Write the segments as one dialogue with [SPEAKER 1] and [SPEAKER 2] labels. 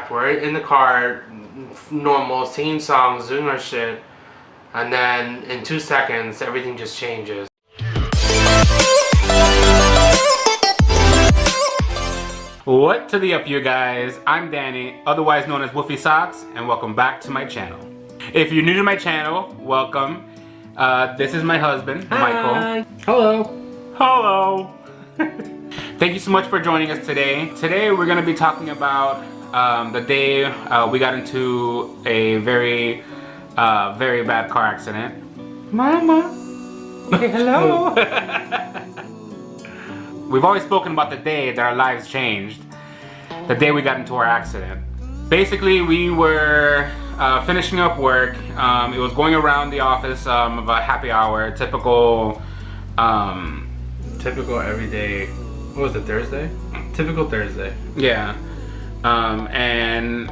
[SPEAKER 1] fact, we're in the car, normal, singing songs, doing our shit, and then in 2 seconds, everything just changes.
[SPEAKER 2] What to the up, you guys? I'm Danny, otherwise known as Woofy Socks, and welcome back to my channel. If you're new to my channel, welcome. This is my husband, Michael.
[SPEAKER 1] Hello.
[SPEAKER 2] Hello. Thank you so much for joining us today. Today we're going to be talking about the day we got into a very bad car accident. Mama. Hello. We've always spoken about the day that our lives changed. The day we got into our accident. Basically, we were finishing up work. It was going around the office of a happy hour, typical
[SPEAKER 1] everyday. What was it, Thursday? Typical Thursday.
[SPEAKER 2] Yeah. And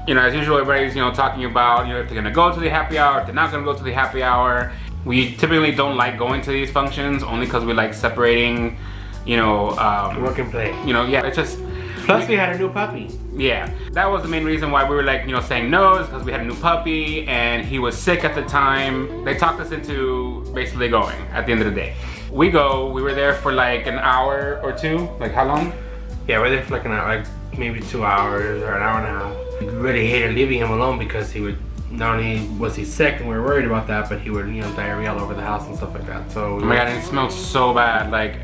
[SPEAKER 2] you know, as usual, everybody's talking about if they're gonna go to the happy hour, if they're not gonna go to the happy hour. We typically don't like going to these functions only because we like separating,
[SPEAKER 1] work and play.
[SPEAKER 2] Yeah, it's just.
[SPEAKER 1] Plus, we had a new puppy.
[SPEAKER 2] Yeah, that was the main reason why we were like, saying no, is because we had a new puppy and he was sick at the time. They talked us into basically going at the end of the day. We were there for like an hour or two. Like how long?
[SPEAKER 1] Yeah, we were there for like an hour, like maybe 2 hours or an hour and a half. We really hated leaving him alone because he would, not only was he sick and we were worried about that, but he would, diarrhea all over the house and stuff like that. So
[SPEAKER 2] oh my god, it smelled so bad. Like,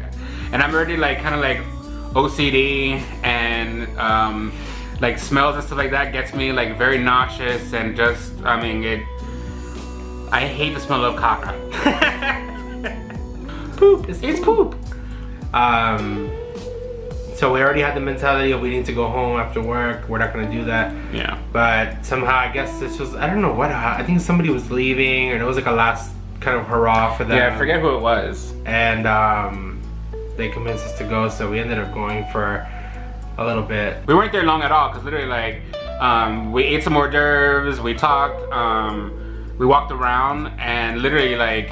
[SPEAKER 2] and I'm already like kind of like OCD and like smells and stuff like that gets me like very nauseous and just, I hate the smell of caca. Poop, it's poop.
[SPEAKER 1] So we already had the mentality of we need to go home after work. We're not gonna do that.
[SPEAKER 2] Yeah.
[SPEAKER 1] But somehow I guess this was, I don't know what, I think somebody was leaving or it was like a last kind of hurrah for them.
[SPEAKER 2] Yeah, I forget who it was.
[SPEAKER 1] And they convinced us to go, so we ended up going for a little bit.
[SPEAKER 2] We weren't there long at all because literally like we ate some hors d'oeuvres, we talked, we walked around, and literally like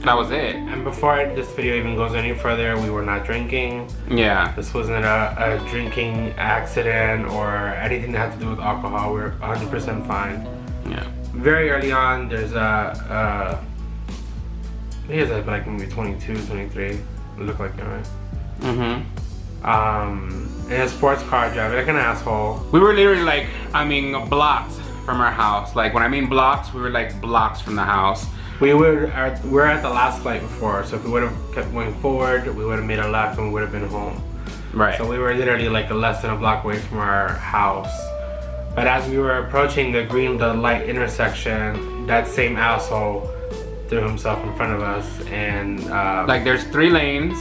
[SPEAKER 2] that was it.
[SPEAKER 1] And before this video even goes any further, we were not drinking.
[SPEAKER 2] Yeah.
[SPEAKER 1] This wasn't a drinking accident or anything that had to do with alcohol. We were 100% fine.
[SPEAKER 2] Yeah.
[SPEAKER 1] Very early on, there's he was like maybe 22, 23. It looked like him, right?
[SPEAKER 2] Mm-hmm.
[SPEAKER 1] In a sports car driver, like an asshole.
[SPEAKER 2] We were literally like, blocks from our house. Like when I mean blocks, we were like blocks from the house.
[SPEAKER 1] We're at the last flight before, so if we would have kept going forward, we would have made a left and we would have been home.
[SPEAKER 2] Right.
[SPEAKER 1] So we were literally like less than a block away from our house. But as we were approaching the light intersection, that same asshole threw himself in front of us, and
[SPEAKER 2] like there's 3 lanes,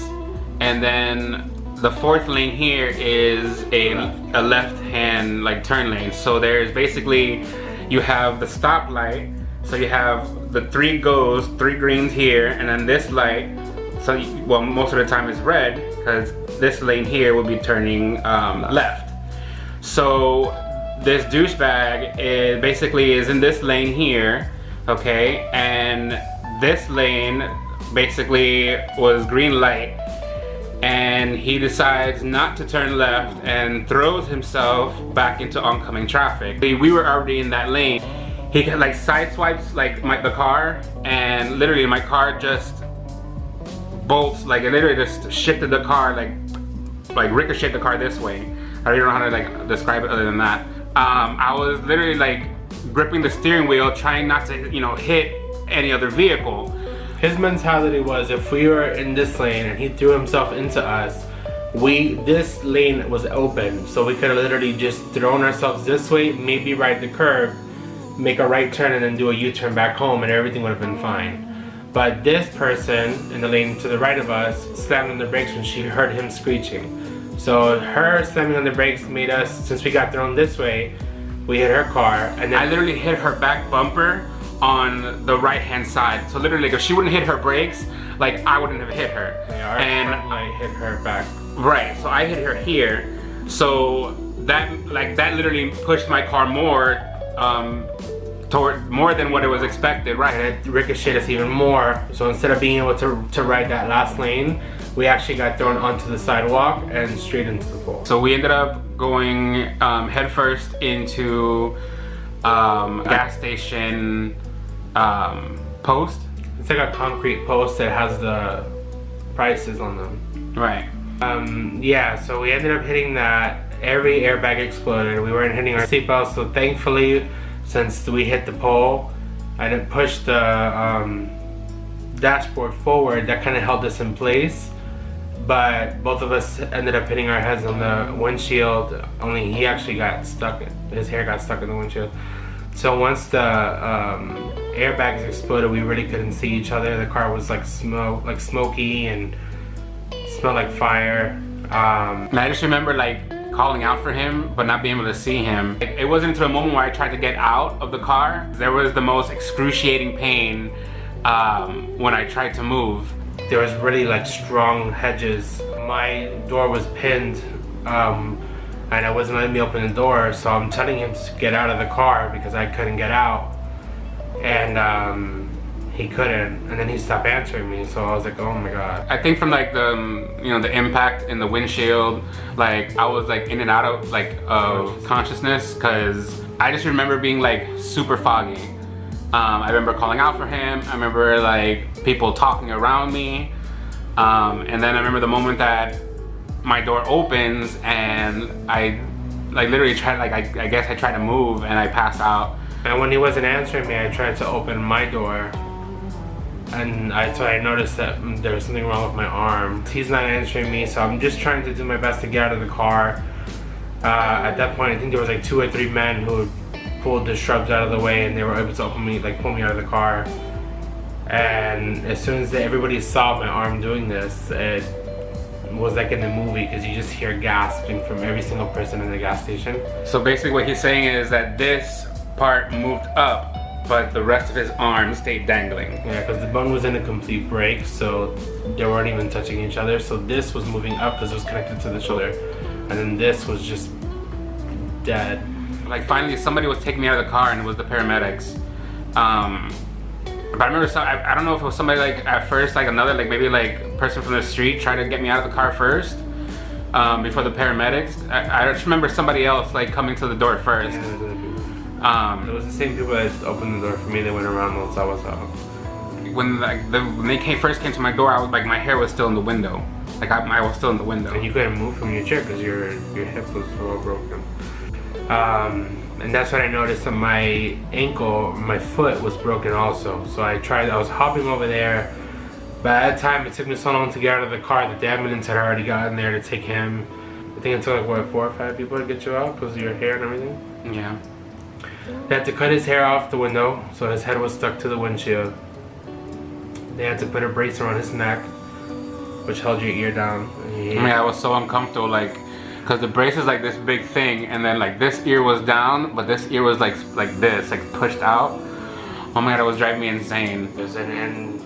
[SPEAKER 2] and then the 4th lane here is a left hand like turn lane. So there's basically, you have the stoplight, so you have the 3 greens here, and then this light, so well, most of the time it's red because this lane here will be turning left. So this douchebag is in this lane here, okay, and this lane basically was green light, and he decides not to turn left and throws himself back into oncoming traffic. We were already in that lane. He like sideswipes like the car, and literally my car just bolts, like it literally just shifted the car, like ricocheted the car this way. I don't know how to like describe it other than that. I was literally like gripping the steering wheel, trying not to hit any other vehicle.
[SPEAKER 1] His mentality was, if we were in this lane and he threw himself into us, this lane was open, so we could have literally just thrown ourselves this way, maybe ride the curb, make a right turn, and then do a U-turn back home, and everything would have been fine. But this person in the lane to the right of us slammed on the brakes when she heard him screeching. So her slamming on the brakes made us, since we got thrown this way, we hit her car, and then
[SPEAKER 2] I literally hit her back bumper on the right hand side. So literally, if she wouldn't hit her brakes, like I wouldn't have hit her.
[SPEAKER 1] Yeah, our front light hit her back.
[SPEAKER 2] Right, so I hit her here. So that literally pushed my car more toward more than what it was expected, right?
[SPEAKER 1] And it ricocheted us even more. So instead of being able to ride that last lane, we actually got thrown onto the sidewalk and straight into the pole.
[SPEAKER 2] So we ended up going headfirst into gas station post.
[SPEAKER 1] It's like a concrete post that has the prices on them.
[SPEAKER 2] Right.
[SPEAKER 1] Yeah, so we ended up hitting that. Every airbag exploded. We weren't hitting our seatbelts, so thankfully, since we hit the pole, I didn't push the dashboard forward. That kind of held us in place. But both of us ended up hitting our heads on the windshield. Only he actually got stuck. His hair got stuck in the windshield. So once the airbags exploded, we really couldn't see each other. The car was like smoky and smelled like fire.
[SPEAKER 2] And I just remember like calling out for him, but not being able to see him. It wasn't until a moment where I tried to get out of the car. There was the most excruciating pain when I tried to move.
[SPEAKER 1] There was really like strong hedges. My door was pinned, and it wasn't letting me open the door. So I'm telling him to get out of the car because I couldn't get out, and he couldn't. And then he stopped answering me. So I was like, oh my god.
[SPEAKER 2] I think from like the the impact in the windshield, like I was like in and out of like consciousness, because I just remember being like super foggy. I remember calling out for him. I remember like people talking around me, and then I remember the moment that my door opens and I like literally tried, like I guess I tried to move and I passed out.
[SPEAKER 1] And when he wasn't answering me, I tried to open my door, and so I noticed that there was something wrong with my arm. He's not answering me, so I'm just trying to do my best to get out of the car. At that point, I think there was like 2 or 3 men who pulled the shrubs out of the way, and they were able to pull me out of the car. And as soon as everybody saw my arm doing this, it was like in the movie, because you just hear gasping from every single person in the gas station.
[SPEAKER 2] So basically what he's saying is that this part moved up, but the rest of his arm stayed dangling.
[SPEAKER 1] Yeah, because the bone was in a complete break, so they weren't even touching each other. So this was moving up because it was connected to the shoulder, and then this was just dead.
[SPEAKER 2] Like finally somebody was taking me out of the car, and it was the paramedics. But I remember I don't know if it was somebody like at first, like another like maybe like person from the street tried to get me out of the car first, before the paramedics. I just remember somebody else like coming to the door first.
[SPEAKER 1] It was the same people that opened the door for me. They went around once I was out.
[SPEAKER 2] When when they first came to my door, I was like, my hair was still in the window. Like I was still in the window.
[SPEAKER 1] And you couldn't move from your chair because your hip was all broken. And that's when I noticed that my ankle, my foot was broken also. So I was hopping over there, but at that time it took me so long to get out of the car that the ambulance had already gotten there to take him. I think it took like what, 4 or 5 people to get you out because of your hair and everything.
[SPEAKER 2] Yeah.
[SPEAKER 1] They had to cut his hair off the window, so his head was stuck to the windshield. They had to put a brace around his neck, which held your ear down.
[SPEAKER 2] I was so uncomfortable, like, because the brace is like this big thing, and then like this ear was down, but this ear was like this, like pushed out. Oh my god, it was driving me insane.
[SPEAKER 1] And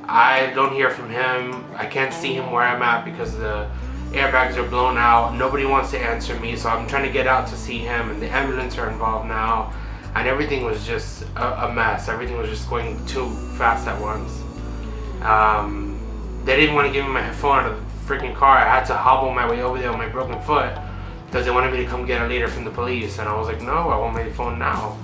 [SPEAKER 1] I don't hear from him. I can't see him where I'm at because the airbags are blown out. Nobody wants to answer me, so I'm trying to get out to see him, and the ambulance are involved now. And everything was just a mess. Everything was just going too fast at once. They didn't want to give me my phone out of the freaking car. I had to hobble my way over there with my broken foot because they wanted me to come get it later from the police. And I was like, no, I want my phone now.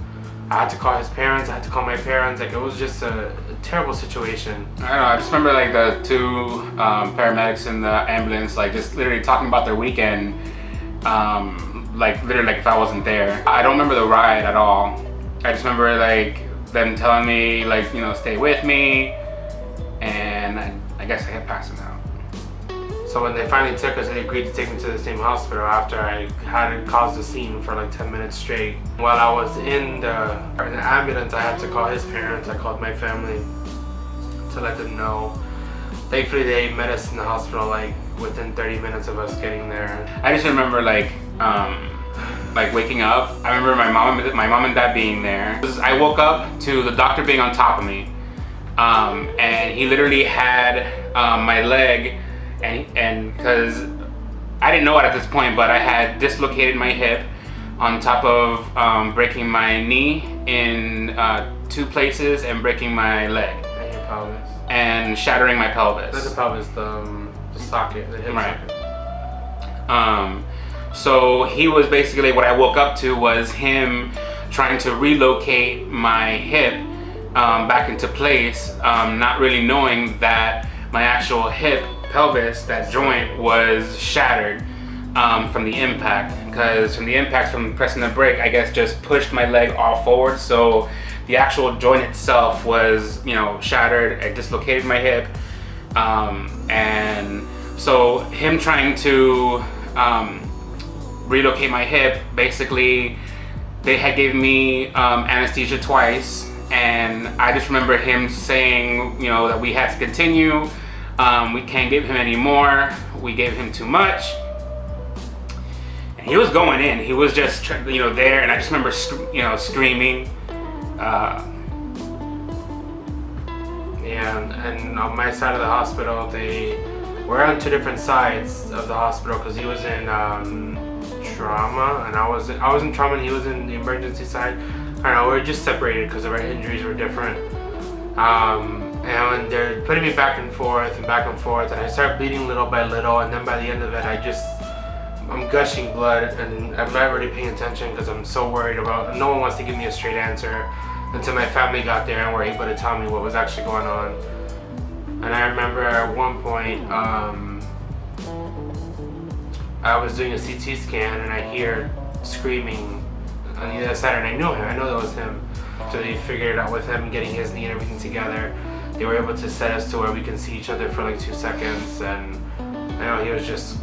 [SPEAKER 1] I had to call his parents. I had to call my parents. Like, it was just a terrible situation.
[SPEAKER 2] I don't know. I just remember like the 2 paramedics in the ambulance, like just literally talking about their weekend. Like literally like if I wasn't there. I don't remember the ride at all. I just remember like them telling me like, stay with me, and I guess I had passed them out.
[SPEAKER 1] So when they finally took us, they agreed to take me to the same hospital after I had caused a scene for like 10 minutes straight. While I was in the ambulance, I had to call his parents. I called my family to let them know. Thankfully, they met us in the hospital like within 30 minutes of us getting there.
[SPEAKER 2] I just remember like waking up. I remember my mom and dad being there. I woke up to the doctor being on top of me, and he literally had my leg, and because I didn't know it at this point, but I had dislocated my hip on top of breaking my knee in 2 places and breaking my leg.
[SPEAKER 1] And your pelvis.
[SPEAKER 2] And shattering my pelvis.
[SPEAKER 1] Not the pelvis, The socket, the hip
[SPEAKER 2] Right.
[SPEAKER 1] socket.
[SPEAKER 2] So he was basically, what I woke up to was him trying to relocate my hip back into place, not really knowing that my actual hip pelvis, that joint, was shattered from the impact. Because from the impact from pressing the brake, I guess just pushed my leg all forward. So the actual joint itself was, you know, shattered. I dislocated my hip. And so him trying to relocate my hip, basically they had given me anesthesia twice, and I just remember him saying, you know, that we had to continue. We can't give him any more. We gave him too much. And he was going in. He was just, you know, there, and I just remember, you know, screaming.
[SPEAKER 1] Yeah, and on my side of the hospital, we're on two different sides of the hospital because he was in trauma and I was in trauma and he was in the emergency side. I don't know, we were just separated because of our injuries were different. And they're putting me back and forth, and I start bleeding little by little, and then by the end of it, I'm gushing blood, and I'm not really paying attention because I'm so worried about. No one wants to give me a straight answer until my family got there and were able to tell me what was actually going on. And I remember at one point, I was doing a CT scan and I hear screaming on the other side, and I know that was him. So they figured it out with him getting his knee and everything together. They were able to set us to where we can see each other for like 2 seconds, and I know he was just,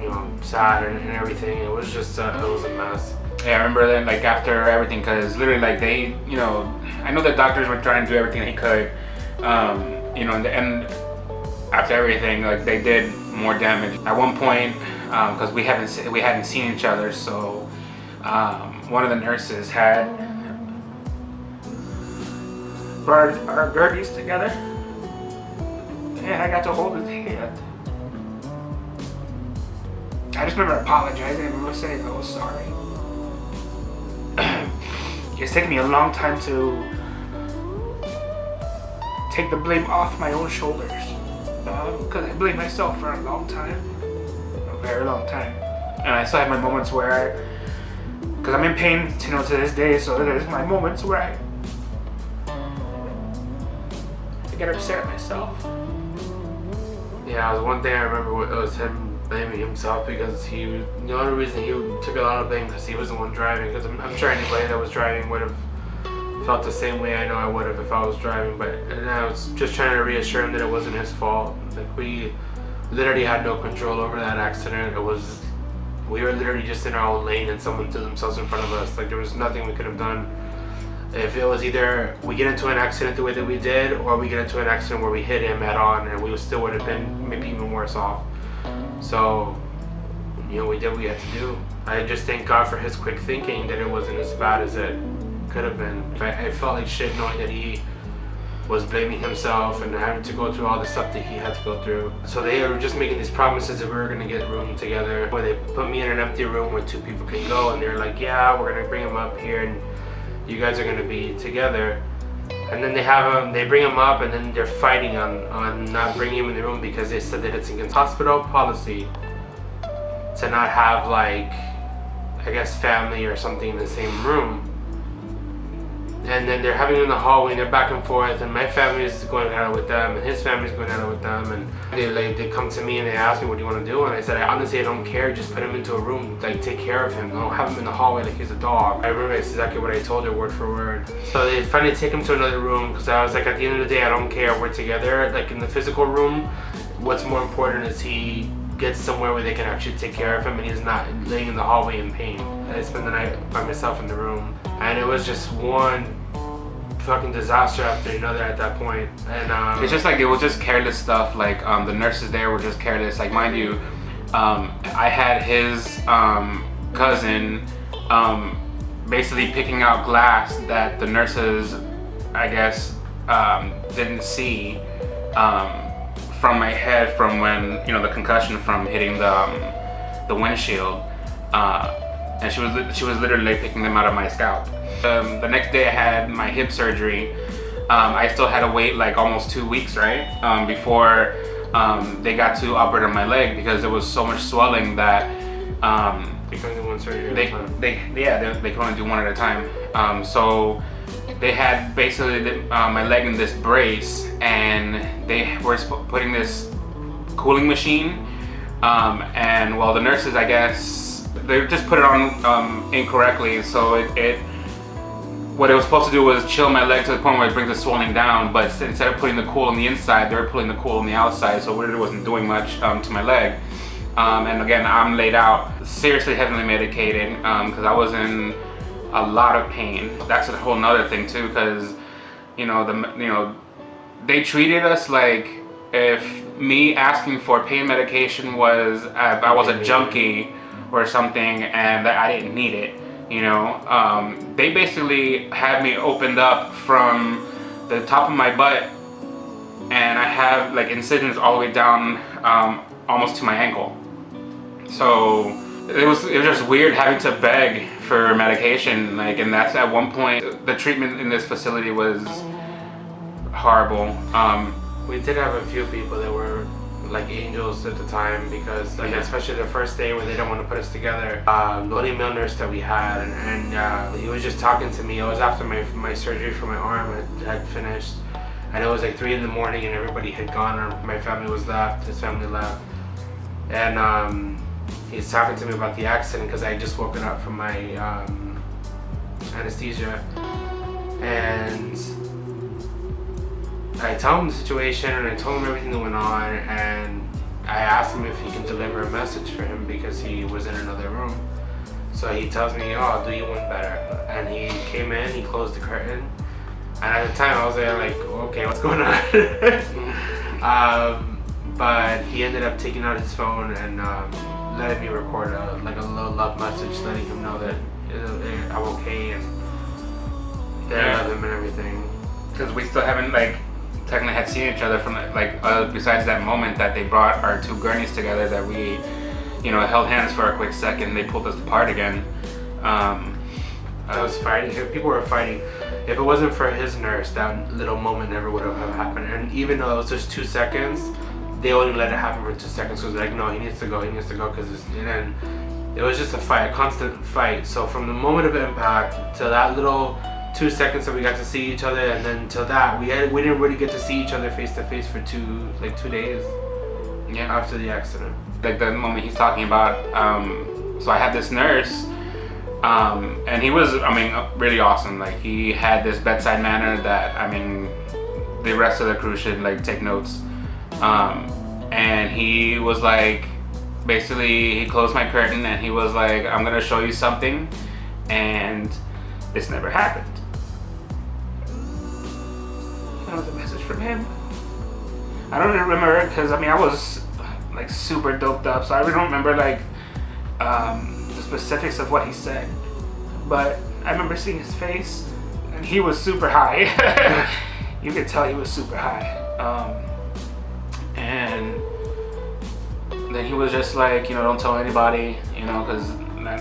[SPEAKER 1] you know, sad and everything. It was just, it was a mess.
[SPEAKER 2] Yeah, I remember then, like, after everything, because literally, like, they, you know, I know the doctors were trying to do everything they could, you know, and after everything, like, they did more damage. At one point, because we hadn't seen each other, so one of the nurses had brought our Gerties together, and I got to hold his hand. I just remember apologizing. I remember saying I was sorry. It's taken me a long time to take the blame off my own shoulders, because I blame myself for a long time, a very long time. And I still have my moments where because I'm in pain, you know, to this day. So there's my moments where I get upset at myself.
[SPEAKER 1] Yeah, it was one thing I remember. It was him blaming himself because the only reason he took a lot of blame because he was the one driving. Because I'm sure anybody that was driving would have felt the same way I know I would have if I was driving. And I was just trying to reassure him that it wasn't his fault. Like, we literally had no control over that accident. We were literally just in our own lane and someone threw themselves in front of us. Like, there was nothing we could have done. If it was either we get into an accident the way that we did, or we get into an accident where we hit him head on, and we still would have been maybe even worse off. So, you know, we did what we had to do. I just thank God for his quick thinking that it wasn't as bad as it could have been. I felt like shit knowing that he was blaming himself and having to go through all the stuff that he had to go through. So they were just making these promises that we were gonna get a room together, where they put me in an empty room where 2 people can go, and they're like, yeah, we're gonna bring him up here and you guys are gonna be together. And then they bring him up, and then they're fighting on not bringing him in the room because they said that it's against hospital policy to not have, like, I guess family or something in the same room. And then they're having it in the hallway, and they're back and forth, and my family is going at it with them, and his family's going at it with them, and they come to me and they ask me, what do you want to do? And I said, honestly, I don't care, just put him into a room, like, take care of him, don't have him in the hallway like he's a dog. I remember that's exactly what I told her, word for word. So they finally take him to another room, because I was like, at the end of the day, I don't care, we're together. Like, in the physical room, what's more important is he gets somewhere where they can actually take care of him and he's not laying in the hallway in pain. I spent the night by myself in the room, and it was just one fucking disaster after another at that point. And
[SPEAKER 2] it's just like, it was just careless stuff. Like, the nurses there were just careless. Like, mind you, I had his cousin basically picking out glass that the nurses, I guess, didn't see from my head from when, you know, the concussion from hitting the windshield. And she was literally picking them out of my scalp. The next day I had my hip surgery. I still had to wait like almost 2 weeks, right? Before they got to operate on my leg because there was so much swelling that
[SPEAKER 1] They can do one surgery
[SPEAKER 2] they can only do one at a time. So they had basically my leg in this brace, and they were putting this cooling machine. And well, the nurses, I guess, they just put it on incorrectly. So what it was supposed to do was chill my leg to the point where it brings the swelling down. But instead of putting the cool on the inside, they were putting the cool on the outside. So it really wasn't doing much to my leg. And again, I'm laid out, seriously heavily medicated, because I was in a lot of pain. That's a whole nother thing too, because they treated us like if me asking for pain medication was if I was a junkie or something, and that I didn't need it. They basically had me opened up from the top of my butt, and I have like incisions all the way down almost to my ankle. So it was just weird having to beg for medication, and that's at one point. The treatment in this facility was horrible.
[SPEAKER 1] We did have a few people that were like angels at the time, because especially the first day where they didn't want to put us together. The only male nurse that we had, and he was just talking to me. It was after my surgery for my arm had finished, and it was like 3 in the morning, and everybody had gone, or my family was left, his family left, and he's talking to me about the accident, because I had just woken up from my anesthesia, and I tell him the situation, and I told him everything that went on, and I asked him if he can deliver a message for him because he was in another room. So he tells me, "Oh, I'll do you one better." And he came in, he closed the curtain, and at the time I was there like, okay, what's going on? But he ended up taking out his phone and letting me record a little love message, letting him know that I'm okay and that I love him and everything.
[SPEAKER 2] Because we still haven't technically had seen each other from besides that moment that they brought our 2 gurneys together, that we held hands for a quick second. They pulled us apart again.
[SPEAKER 1] I was fighting. People were fighting. If it wasn't for his nurse, that little moment never would have happened. And even though it was just 2 seconds, they only let it happen for 2 seconds. So it was like, no, he needs to go, because it was just a fight, a constant fight. So from the moment of impact to that little 2 seconds that we got to see each other, and then till that we didn't really get to see each other face to face for 2 days.
[SPEAKER 2] Yeah.
[SPEAKER 1] After the accident.
[SPEAKER 2] Like the moment he's talking about. So I had this nurse, and he was, really awesome. Like, he had this bedside manner that, the rest of the crew should take notes. And he was basically he closed my curtain and he was like, "I'm gonna show you something," and this never happened. That was a message from him. I don't even remember it because I was super doped up, so I really don't remember the specifics of what he said. But I remember seeing his face, and he was super high. You could tell he was super high. And then he was just like, don't tell anybody, because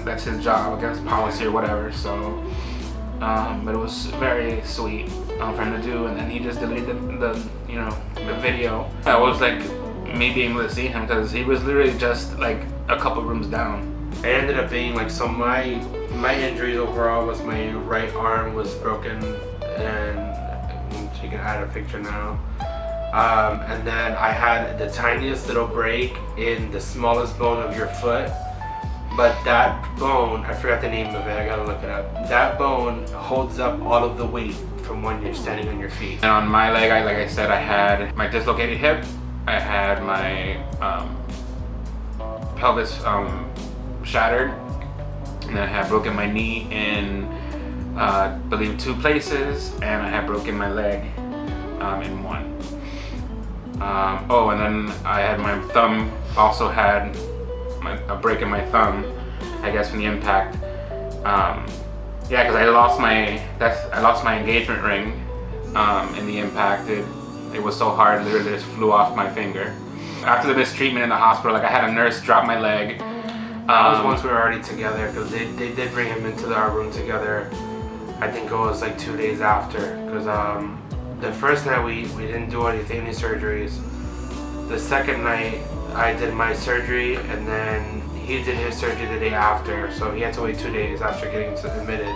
[SPEAKER 2] that's his job, against policy or whatever. So, but it was very sweet for him to do. And then he just deleted the video. I was me being able to see him, because he was literally just a couple rooms down.
[SPEAKER 1] It ended up being so my injuries overall was my right arm was broken, and you can add a picture now. And then I had the tiniest little break in the smallest bone of your foot, but that bone, I forgot the name of it, I gotta look it up. That bone holds up all of the weight from when you're standing on your feet.
[SPEAKER 2] And on my leg, like I said, I had my dislocated hip, I had my pelvis shattered, and I had broken my knee in I believe 2 places, and I had broken my leg in 1. And then I had my thumb, also had a break in my thumb, I guess from the impact. Because I lost my engagement ring in the impact. It was so hard, literally just flew off my finger. After the mistreatment in the hospital, I had a nurse drop my leg.
[SPEAKER 1] That was once we were already together, because they did bring him into our room together. I think it was 2 days after, because the first night we didn't do any surgeries. the second night I did my surgery, and then he did his surgery the day after, so he had to wait 2 days after getting admitted.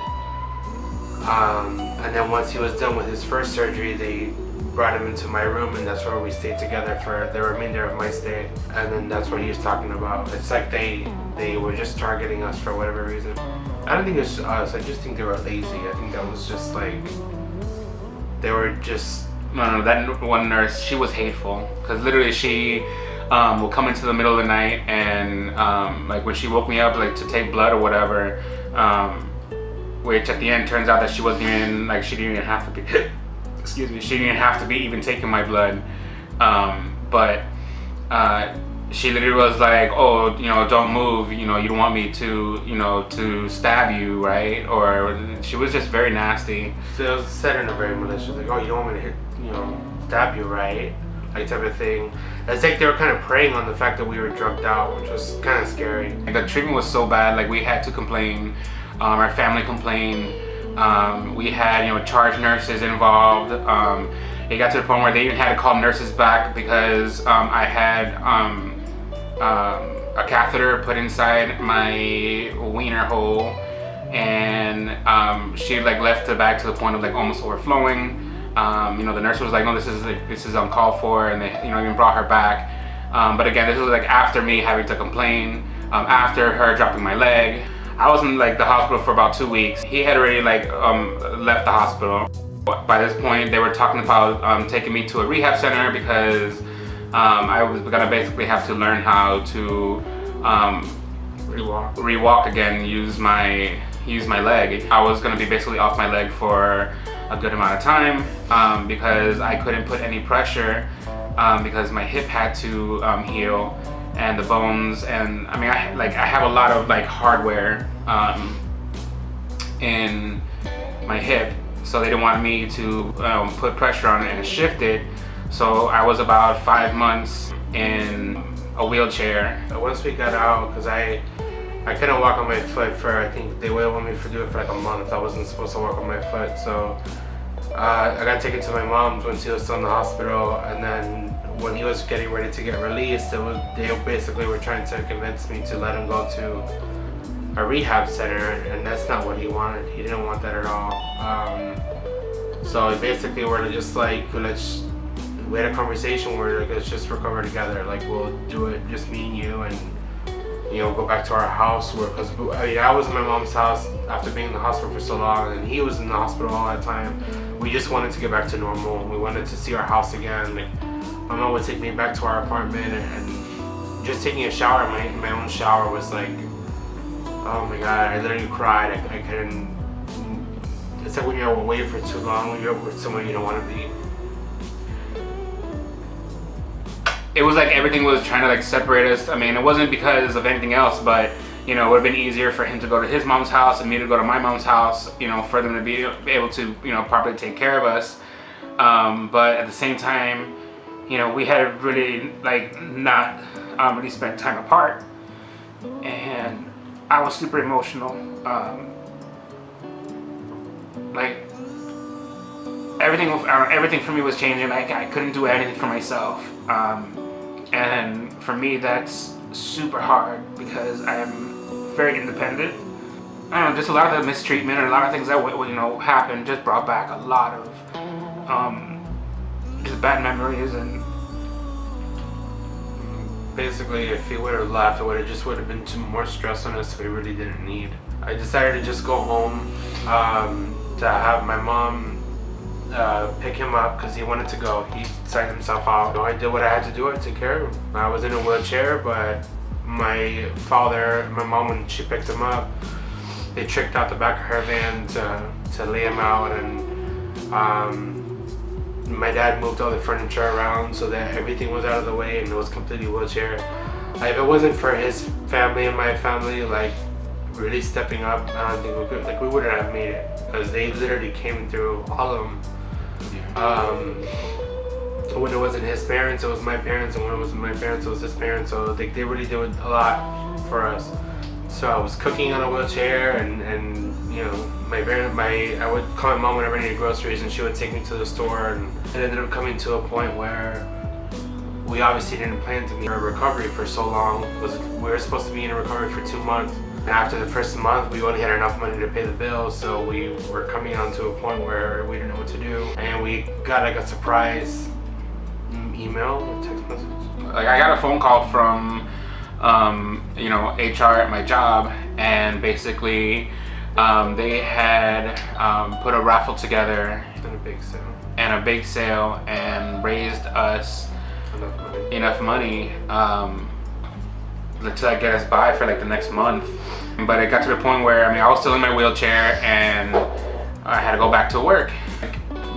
[SPEAKER 1] And then once he was done with his first surgery, they brought him into my room, and that's where we stayed together for the remainder of my stay. And then that's what he was talking about. It's like they were just targeting us for whatever reason. I don't think it's us, I just think they were lazy. I think that was just like, they were just...
[SPEAKER 2] No, that one nurse, she was hateful. Because literally she will come into the middle of the night and like when she woke me up like to take blood or whatever, which at the end turns out that she wasn't even, like she didn't even have to be, excuse me, she didn't have to be even taking my blood. But she literally was like, oh, you know, don't move, you know, you don't want me to, you know, to stab you, right? Or she was just very nasty.
[SPEAKER 1] So it was said in a very malicious, like, oh, you don't want me to hit, you know, stab you, right? Like type of thing. It's like they were kind of preying on the fact that we were drugged out, which was kind of scary.
[SPEAKER 2] Like the treatment was so bad, like we had to complain, our family complained, we had, you know, charge nurses involved. It got to the point where they even had to call nurses back because I had a catheter put inside my wiener hole, and she like left the bag to the point of like almost overflowing. You know, the nurse was like, no, this is uncalled for, and they, you know, even brought her back. But again, this was like after me having to complain, after her dropping my leg. I was in like the hospital for about 2 weeks. He had already like left the hospital. By this point, they were talking about taking me to a rehab center because I was gonna basically have to learn how to rewalk again, use my leg. I was gonna be basically off my leg for a good amount of time because I couldn't put any pressure because my hip had to heal, and the bones, and I mean I have a lot of like hardware in my hip, so they didn't want me to put pressure on it and shift it. So I was about 5 months in a wheelchair.
[SPEAKER 1] Once we got out, because I couldn't walk on my foot for, I think they would want me to do it for like a month. I wasn't supposed to walk on my foot, so I got taken to my mom's when she was still in the hospital, and then when he was getting ready to get released, they basically were trying to convince me to let him go to a rehab center, and that's not what he wanted. He didn't want that at all. So basically we're just like, we had a conversation where like, let's just recover together. Like we'll do it, just me and you, and you know, go back to our house. Because I mean, I was in my mom's house after being in the hospital for so long, and he was in the hospital all that time. We just wanted to get back to normal. We wanted to see our house again. Like, my mom would take me back to our apartment, and just taking a shower, my own shower was like, oh my god, I literally cried. I couldn't. It's like when you're away for too long, when you're with someone you don't want to be.
[SPEAKER 2] It was like everything was trying to like separate us. I mean, it wasn't because of anything else, but you know, it would have been easier for him to go to his mom's house and me to go to my mom's house, you know, for them to be able to, you know, properly take care of us. But at the same time, you know, we had really like not really spent time apart, and I was super emotional. Like everything for me was changing. Like I couldn't do anything for myself. And for me, that's super hard because I am very independent. I don't know, just a lot of the mistreatment and a lot of things that you know happened just brought back a lot of just bad memories. And
[SPEAKER 1] basically, if he would have left, it would have been too more stress on us that we really didn't need. I decided to just go home to have my mom pick him up because he wanted to go. He signed himself out. I did what I had to do. I took care of him. I was in a wheelchair, but my mom, when she picked him up, they tricked out the back of her van to lay him out, and my dad moved all the furniture around so that everything was out of the way and it was completely wheelchair. If it wasn't for his family and my family like really stepping up, I don't think we could, like we wouldn't have made it, because they literally came through, all of them. When it wasn't his parents, it was my parents, and when it wasn't my parents, it was his parents. So they really did a lot for us. So I was cooking on a wheelchair, and you know, I would call my mom whenever I needed groceries, and she would take me to the store, and it ended up coming to a point where we obviously didn't plan to be in recovery for so long. We were supposed to be in recovery for 2 months. And after the first month, we only had enough money to pay the bills, so we were coming on to a point where we didn't know what to do. And we got like a surprise email or text message.
[SPEAKER 2] Like I got a phone call from, you know, HR at my job, and basically they had put a raffle together
[SPEAKER 1] And a big sale.
[SPEAKER 2] and raised us enough money to get us by for like the next month. But it got to the point where, I mean, I was still in my wheelchair and I had to go back to work.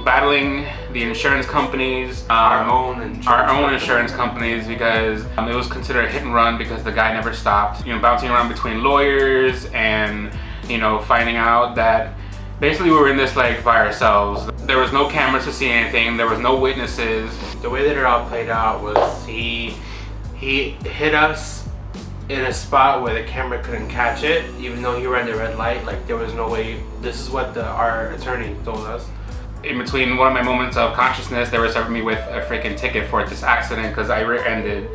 [SPEAKER 2] Battling the insurance companies, our own insurance companies, because it was considered a hit and run because the guy never stopped. You know, bouncing around between lawyers and, you know, finding out that basically we were in this like by ourselves. There was no cameras to see anything. There was no witnesses.
[SPEAKER 1] The way that it all played out was he hit us in a spot where the camera couldn't catch it, even though he ran the red light. Like there was no way. This is what our attorney told us.
[SPEAKER 2] In between one of my moments of consciousness, they were serving me with a freaking ticket for this accident because I rear-ended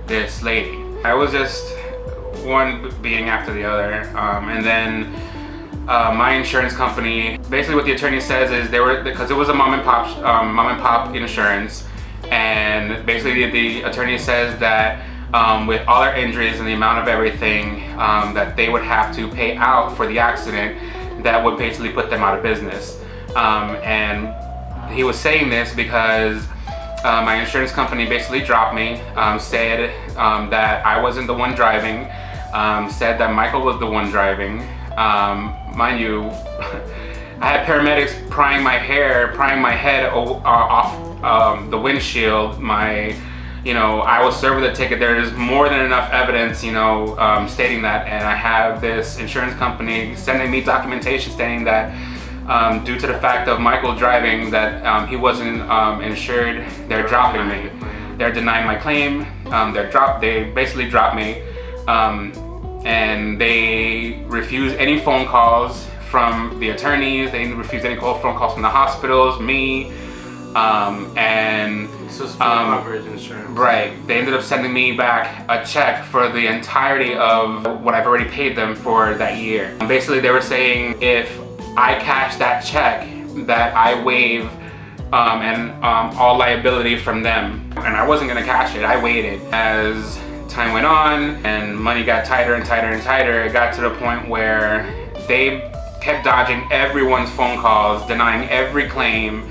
[SPEAKER 2] this lady. I was just one beating after the other, and then my insurance company, basically what the attorney says is because it was a mom and pop insurance, and basically the attorney says that with all our injuries and the amount of everything that they would have to pay out for the accident, that would basically put them out of business. And he was saying this because my insurance company basically dropped me, said that I wasn't the one driving, said that Michael was the one driving. Mind you, I had paramedics prying my head off the windshield. You know, I was served with a ticket. There is more than enough evidence, you know, stating that, and I have this insurance company sending me documentation stating that due to the fact of Michael driving, that he wasn't insured, they're dropping me. They're denying my claim. They basically dropped me, and they refuse any phone calls from the attorneys. They refuse any phone calls from the hospitals, me, and
[SPEAKER 1] this was coverage insurance.
[SPEAKER 2] Right. They ended up sending me back a check for the entirety of what I've already paid them for that year. Basically, they were saying if I cash that check, that I waive all liability from them. And I wasn't gonna cash it. I waited. As time went on and money got tighter and tighter and tighter, it got to the point where they kept dodging everyone's phone calls, denying every claim.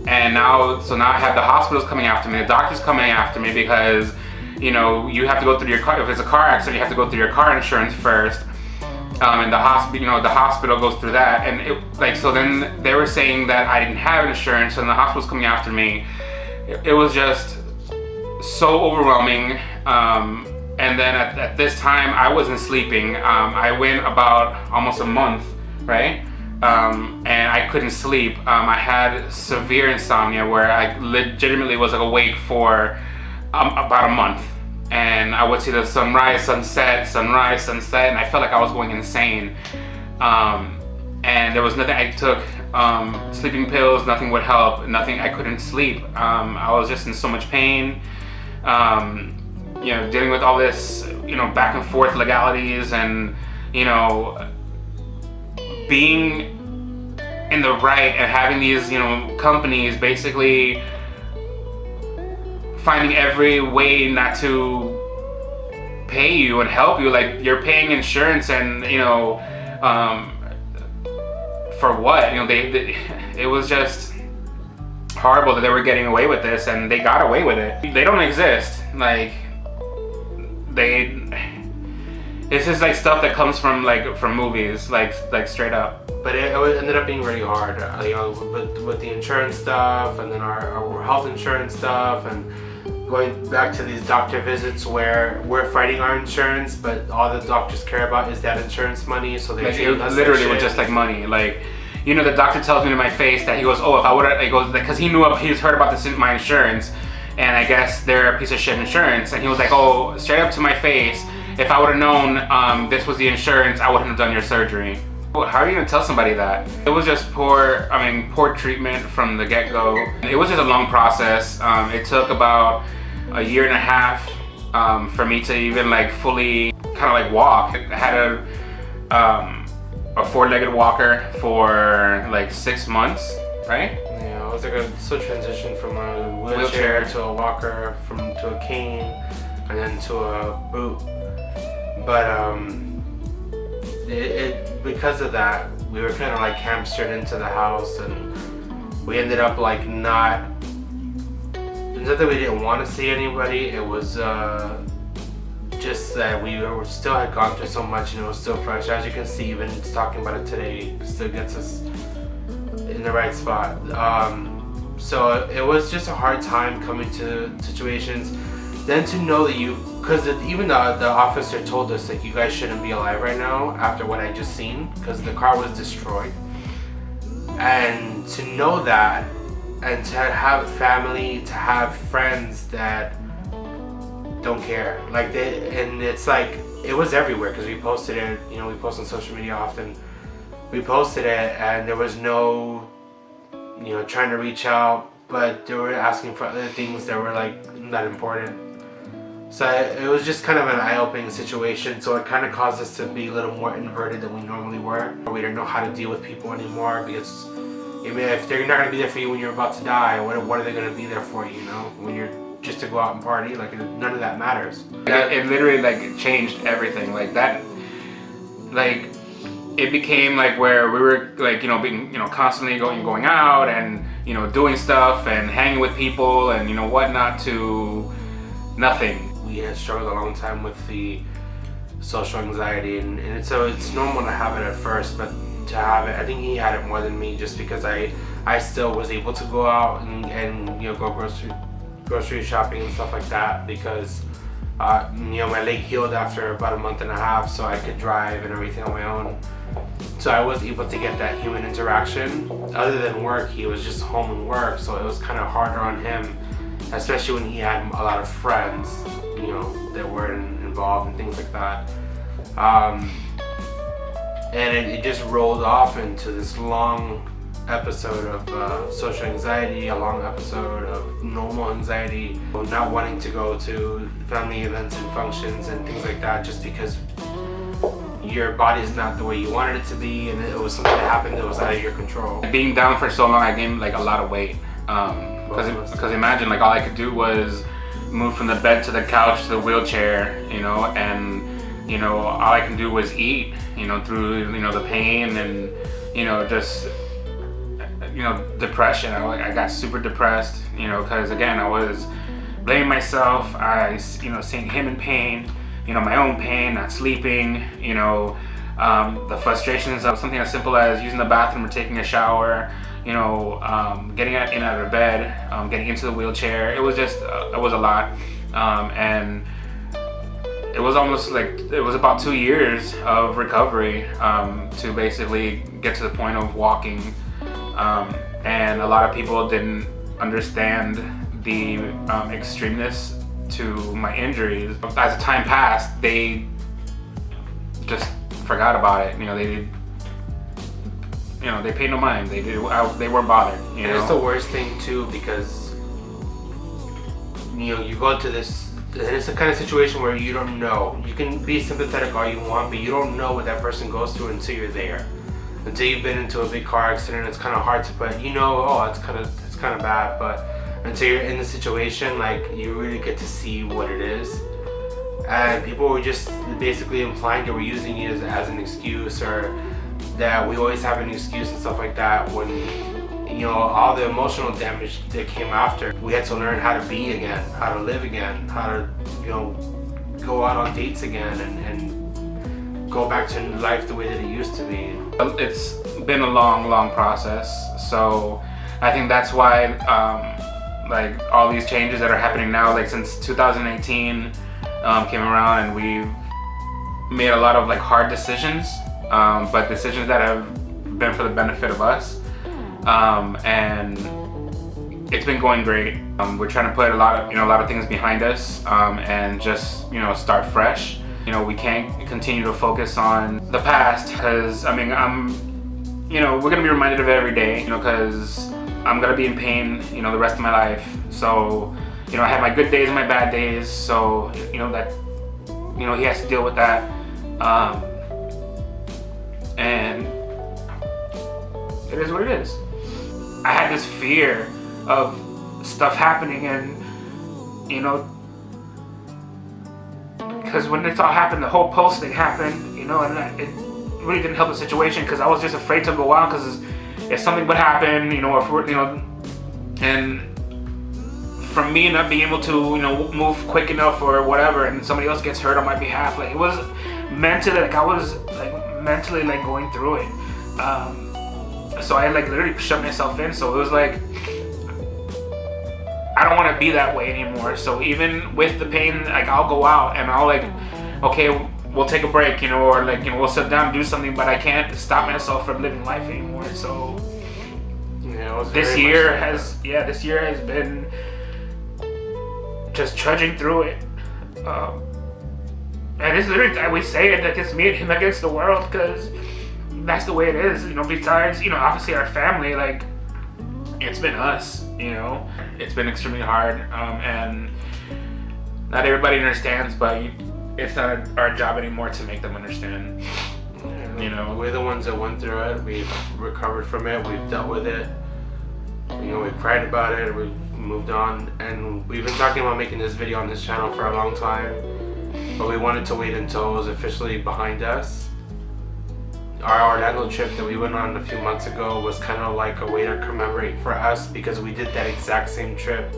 [SPEAKER 2] And now I have the hospitals coming after me, the doctors coming after me because, you know, you have to go through your car. If it's a car accident, you have to go through your car insurance first. And the hospital goes through that, and so then they were saying that I didn't have insurance, and the hospital's coming after me. It was just so overwhelming. And then at this time, I wasn't sleeping. I went about almost a month, right? And I couldn't sleep. I had severe insomnia where I legitimately was like awake for about a month. And I would see the sunrise, sunset, and I felt like I was going insane. And there was nothing. I took sleeping pills, nothing would help, nothing. I couldn't sleep. I was just in so much pain. You know, dealing with all this, you know, back and forth legalities, and, you know, being in the right and having these, you know, companies basically finding every way not to pay you and help you. Like, you're paying insurance, and, you know, for what? You know, it was just horrible that they were getting away with this, and they got away with it. They don't exist. Like, it's just like stuff that comes from movies, like straight up.
[SPEAKER 1] But it ended up being really hard, you know, with the insurance stuff, and then our health insurance stuff, and going back to these doctor visits where we're fighting our insurance, but all the doctors care about is that insurance money, so they treat us
[SPEAKER 2] literally was just like money. Like, you know, the doctor tells me to my face that he goes, oh, if I would have, he goes, because he's heard about this in my insurance, and I guess they're a piece of shit insurance, and he was like, oh, straight up to my face, if I would have known this was the insurance, I wouldn't have done your surgery. How are you gonna tell somebody that? It was just poor treatment from the get-go. It was just a long process. It took about a year and a half for me to even like fully kind of like walk. I had a four-legged walker for like 6 months, right?
[SPEAKER 1] Yeah, it was like a slow transition from a wheelchair to a walker, to a cane, and then to a boot. But because of that, we were kind of like hamstered into the house, and we ended up like not. It's not that we didn't want to see anybody. It was just that we still had gone through so much, and it was still fresh. As you can see, even just talking about it today still gets us in the right spot. So it was just a hard time coming to situations. Then to know that because even the officer told us like, you guys shouldn't be alive right now after what I just seen, because the car was destroyed. And to know that, and to have family, to have friends that don't care, like and it's like it was everywhere because we posted it. You know, we post on social media often. We posted it, and there was no, trying to reach out, but they were asking for other things that were like not important. So it was just kind of an eye-opening situation. So it kind of caused us to be a little more inverted than we normally were. We didn't know how to deal with people anymore, because if they're not gonna be there for you when you're about to die, what are they gonna be there for? When you're just to go out and party, like none of that matters.
[SPEAKER 2] It literally like changed everything. Like that, like it became like where we were like being constantly going out and doing stuff and hanging with people and whatnot, to nothing.
[SPEAKER 1] We had struggled a long time with the social anxiety, and so it's normal to have it at first, but to have it, I think he had it more than me, just because I still was able to go out and go grocery shopping and stuff like that, because my leg healed after about a month and a half, so I could drive and everything on my own. So I was able to get that human interaction. Other than work, he was just home and work, so it was kind of harder on him, especially when he had a lot of friends, that were involved and things like that. And it just rolled off into this long episode of social anxiety, a long episode of normal anxiety, not wanting to go to family events and functions and things like that, just because your body is not the way you wanted it to be, and it was something that happened that was out of your control.
[SPEAKER 2] Being down for so long, I gained like a lot of weight. Because imagine, like, all I could do was move from the bed to the couch to the wheelchair, and all I can do was eat, through the pain and just depression. I got super depressed, because again, I was blaming myself. I seeing him in pain, my own pain, not sleeping, the frustrations of something as simple as using the bathroom or taking a shower, getting in and out of bed, getting into the wheelchair. It was just, it was a lot. And it was almost like, it was about 2 years of recovery to basically get to the point of walking. And a lot of people didn't understand the extremeness to my injuries. As time passed, they just forgot about it. They paid no mind. They weren't bothered.
[SPEAKER 1] And it's the worst thing too, because you go to this, and it's the kind of situation where you don't know. You can be sympathetic all you want, but you don't know what that person goes through until you're there. Until you've been into a big car accident, it's kind of hard to put. It's kind of bad, but until you're in the situation, like, you really get to see what it is. And people were just basically implying that we're using it as an excuse, or that we always have an excuse and stuff like that, when all the emotional damage that came after. We had to learn how to be again, how to live again, how to go out on dates again, and go back to life the way that it used to be.
[SPEAKER 2] It's been a long process, so I think that's why like all these changes that are happening now, like since 2018 came around, and we've made a lot of like hard decisions, but decisions that have been for the benefit of us, and it's been going great. We're trying to put a lot of things behind us, and just start fresh. You know, we can't continue to focus on the past, because I mean, we're gonna be reminded of it every day, you know, because I'm gonna be in pain, you know, the rest of my life. So, you know, I have my good days and my bad days. So, you know, that, you know, he has to deal with that. And it is what it is. I had this fear of stuff happening, and, you know, because when this all happened, the whole post thing happened, you know, and it really didn't help the situation, because I was just afraid to go out, because if something would happen, you know, if we're, you know, and from me not being able to, you know, move quick enough or whatever, and somebody else gets hurt on my behalf, like, it was mentally, like, I was like mentally like going through it. So I like literally shut myself in. So it was like, I don't want to be that way anymore. So even with the pain, like, I'll go out and I'll like, okay, we'll take a break, you know, or like, you know, we'll sit down and do something, but I can't stop myself from living life anymore. So
[SPEAKER 1] yeah,
[SPEAKER 2] this year has been just trudging through it. And it's literally, we say it, like, it's me and him against the world, because that's the way it is, you know. Besides, you know, obviously our family, like, it's been us, you know. It's been extremely hard, and not everybody understands, but it's not our job anymore to make them understand.
[SPEAKER 1] Yeah,
[SPEAKER 2] you know,
[SPEAKER 1] we're the ones that went through it. We've recovered from it. We've dealt with it. You know, we've cried about it. We've moved on, and we've been talking about making this video on this channel for a long time, but we wanted to wait until it was officially behind us. Our Orlando trip that we went on a few months ago was kind of like a way to commemorate for us, because we did that exact same trip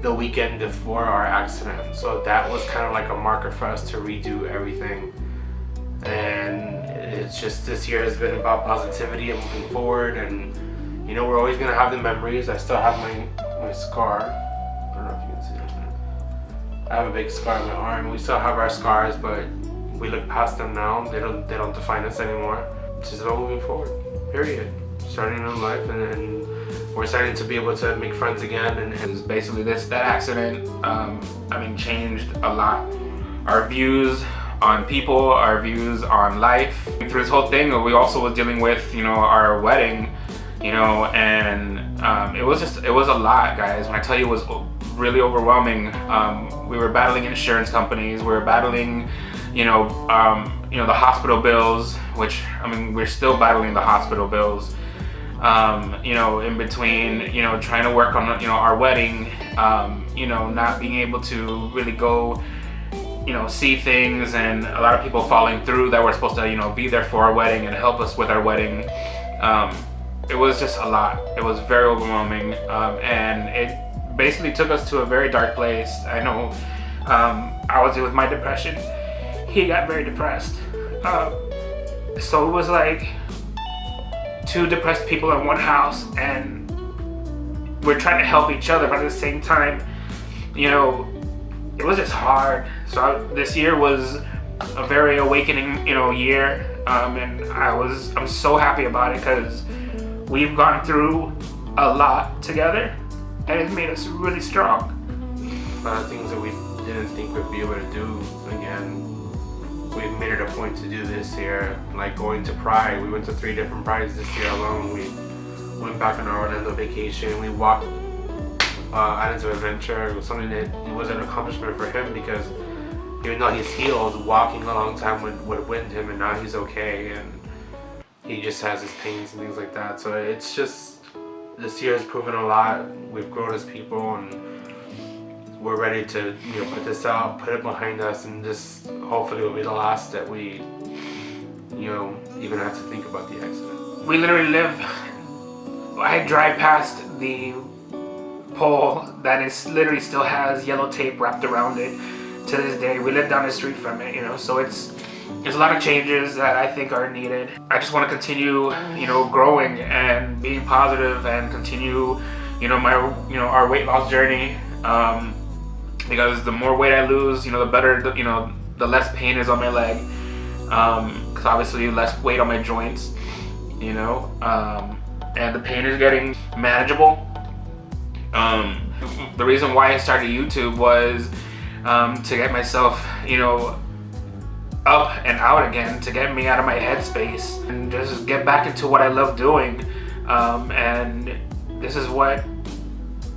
[SPEAKER 1] the weekend before our accident. So that was kind of like a marker for us to redo everything. And it's just, this year has been about positivity and moving forward, and you know, we're always gonna have the memories. I still have my scar. I don't know if you can see it. I have a big scar on my arm. We still have our scars, but we look past them now. They don't define us anymore. It's just about moving forward. Period. Starting a new life, and we're starting to be able to make friends again. And
[SPEAKER 2] basically that accident, I mean, changed a lot. Our views on people, our views on life. Through this whole thing, we also was dealing with, you know, our wedding, you know, and it was a lot, guys. When I tell you, it was really overwhelming. We were battling insurance companies. We were battling, you know, the hospital bills, which, I mean, we're still battling the hospital bills. You know, in between, you know, trying to work on, you know, our wedding, you know, not being able to really go, you know, see things, and a lot of people falling through that were supposed to, you know, be there for our wedding and help us with our wedding. It was just a lot. It was very overwhelming, and it basically took us to a very dark place. I know, I was dealing with my depression. He got very depressed. So it was like two depressed people in one house, and we're trying to help each other, but at the same time, you know, it was just hard. So this year was a very awakening, you know, year, and I'm so happy about it, because we've gone through a lot together, and it's made us really strong.
[SPEAKER 1] A lot of things that we didn't think we'd be able to do again, we've made it a point to do this year. Like going to Pride, we went to 3 different Prides this year alone. We went back on our Orlando vacation. We walked Islands of Adventure. It was something that it was an accomplishment for him, because even though he's healed, walking a long time would wind him, and now he's okay, and he just has his pains and things like that. So it's just, this year has proven a lot. We've grown as people, and we're ready to, you know, put this out, put it behind us, and just hopefully it'll be the last that we, you know, even have to think about the accident.
[SPEAKER 2] We literally live, I drive past the pole that is literally still has yellow tape wrapped around it to this day. We live down the street from it, you know, so there's a lot of changes that I think are needed. I just want to continue, you know, growing and being positive, and continue, you know, our weight loss journey. Because the more weight I lose, you know, the better, you know, the less pain is on my leg. Because obviously less weight on my joints, you know, and the pain is getting manageable. The reason why I started YouTube was to get myself, you know,
[SPEAKER 3] up and out again to get me out of my headspace and just get back into what I love doing. And this is why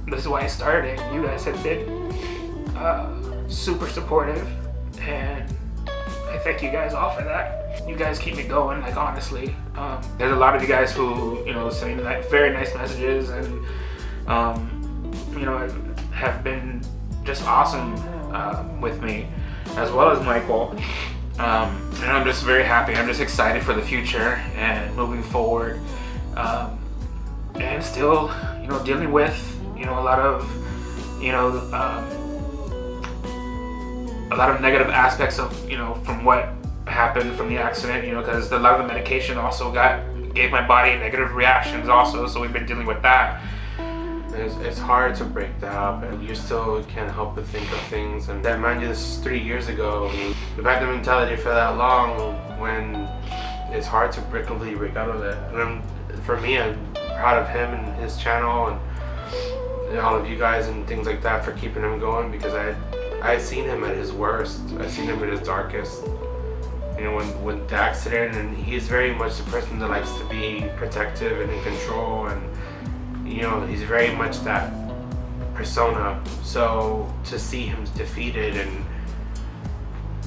[SPEAKER 3] I started. You guys have been super supportive, and I thank you guys all for that. You guys keep me going, like, honestly. There's a lot of you guys who, you know, send like very nice messages, and you know, have been just awesome with me, as well as Michael. And I'm just very happy. I'm just excited for the future and moving forward, and still, you know, dealing with, you know, a lot of negative aspects of, you know, from what happened from the accident, you know, because a lot of the medication also gave my body negative reactions also, so we've been dealing with that.
[SPEAKER 1] It's hard to break that up, and you still can't help but think of things. And that, mind you, this is 3 years ago. We've had the mentality for that long, when it's hard to completely break out of it. And for me, I'm proud of him and his channel, and all of you guys and things like that for keeping him going, because I seen him at his worst. I seen him at his darkest. You know, when the accident, and he's very much the person that likes to be protective and in control, and you know, he's very much that persona. So to see him defeated and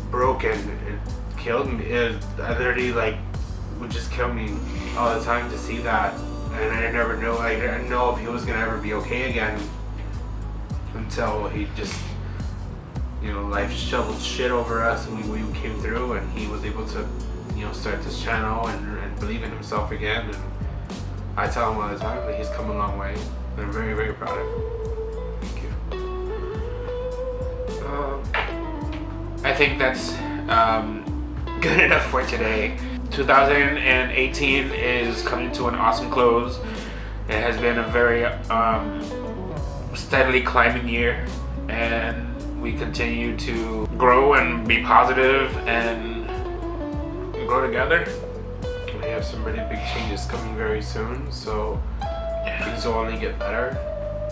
[SPEAKER 1] broken, it killed me. I literally, like, would just kill me all the time to see that. And I never knew, I didn't know if he was gonna ever be okay again, until he just, you know, life shoveled shit over us, and we came through, and he was able to, you know, start this channel and believe in himself again. And I tell him all the time that he's come a long way, and I'm very, very proud of him. Thank you.
[SPEAKER 3] I think that's good enough for today. 2018 is coming to an awesome close. It has been a very steadily climbing year, and we continue to grow and be positive and grow together.
[SPEAKER 1] We have some really big changes coming very soon, so things will only get better,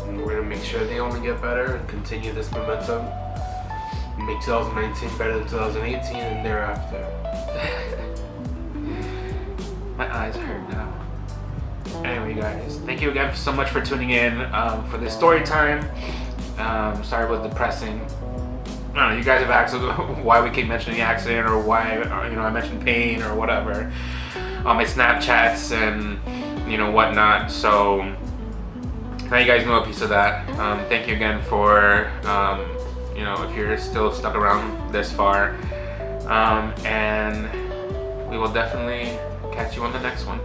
[SPEAKER 1] and we're gonna make sure they only get better and continue this momentum, make 2019 better than 2018 and thereafter.
[SPEAKER 3] My eyes hurt now. Anyway, guys, thank you again so much for tuning in for this story time. Sorry it was depressing. I don't know, you guys have asked why we keep mentioning the accident, or why, you know, I mentioned pain or whatever on my Snapchats and, you know, whatnot. So now you guys know a piece of that. Thank you again for, you know, if you're still stuck around this far. And we will definitely catch you on the next one.